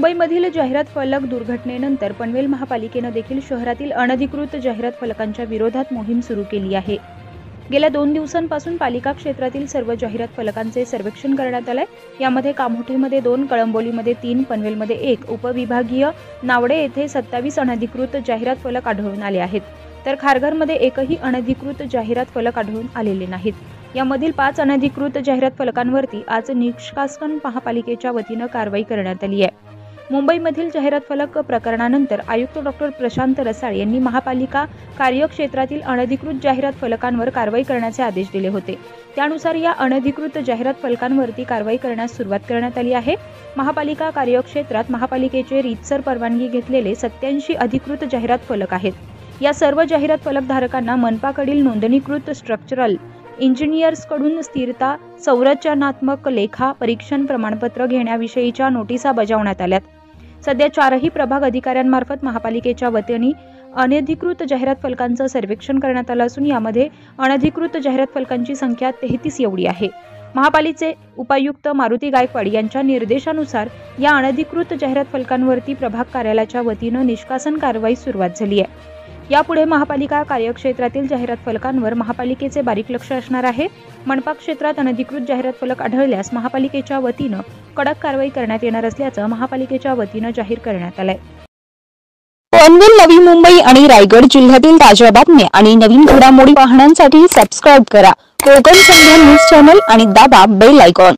मुंबईमधील जाहिरात फलक दुर्घटनेनंतर पनवेल महापालिकेने देखील शहरातील अनधिकृत जाहिरात फलकांच्या विरोधात मोहीम सुरू केली आहे। गेल्या 2 दिवसांपासून पालिका क्षेत्रातील सर्व जाहिरात फलकांचे सर्वेक्षण करण्यात आले। यामध्ये कामोठेमध्ये 2, कळंबोलीमध्ये 3, पनवेलमध्ये 1, उपविभागीय नावडे येथे 27 अनधिकृत जाहिरात फलक आढळून आले आहेत, तर खारघरमध्ये एकही अनधिकृत जाहिरात फलक आढळून आलेले नाहीत। यामधील 5 अनधिकृत जाहिरात फलकांवरती आज निष्कासन महापालिकेच्या वतीने कारवाई करण्यात आली आहे। मुंबईमधील जाहिरात फलक प्रकरणानंतर आयुक्त डॉ. प्रशांत रसाळ यांनी महापालिका कार्यक्षेत्रातील अनधिकृत जाहिरात फलकांवर कारवाई करण्याचे आदेश दिले होते। त्यानुसार या अनधिकृत जाहिरात फलकांवरती कारवाई करण्यास सुरुवात करण्यात आली आहे। महापालिका कार्यक्षेत्रात महापालिकेचे रीतसर परवानगी घेतलेले 87 अधिकृत जाहिरात फलक आहेत। या सर्व जाहिरात फलकधारकांना मनपाकडील नोंदणीकृत स्ट्रक्चरल इंजिनियर्सकडून स्थिरता संरचनात्मक लेखा परीक्षण प्रमाणपत्र घेण्याविषयीच्या नोटिसा बजावण्यात आल्यात। सध्या 4ही प्रभाग अधिकाऱ्यांमार्फत महापालिकेच्या वतीने अनधिकृत जाहिरात फलकांचं सर्वेक्षण करण्यात आलं असून यामध्ये अनधिकृत जाहिरात फलकांची संख्या 33 एवढी आहे। महापालिकेचे उपायुक्त मारुती गायकवाड यांच्या निर्देशानुसार या अनधिकृत जाहिरात फलकांवरती प्रभाग कार्यालयाच्या वतीने निष्कासन कारवाई सुरुवात झाली आहे। यापुढे महापालिका कार्यक्षेत्रातील जाहिरात फलकांवर महापालिकेचे बारीक लक्ष असणार आहे। मनपा क्षेत्रात अनधिकृत जाहिरात फलक आढळल्यास महापालिकेच्या वतीने कडक कारवाई करण्यात येणार असल्याचं महापालिकेच्या वतीने जाहीर करण्यात आलंय। पनवेल, नवी मुंबई आणि रायगड जिल्ह्यातील ताज्या बातम्या आणि नवीन घडामोडी पाहण्यासाठी सबस्क्राइब करा कोकण संध्या न्यूज चॅनल आणि दाबा बेल आयकॉन।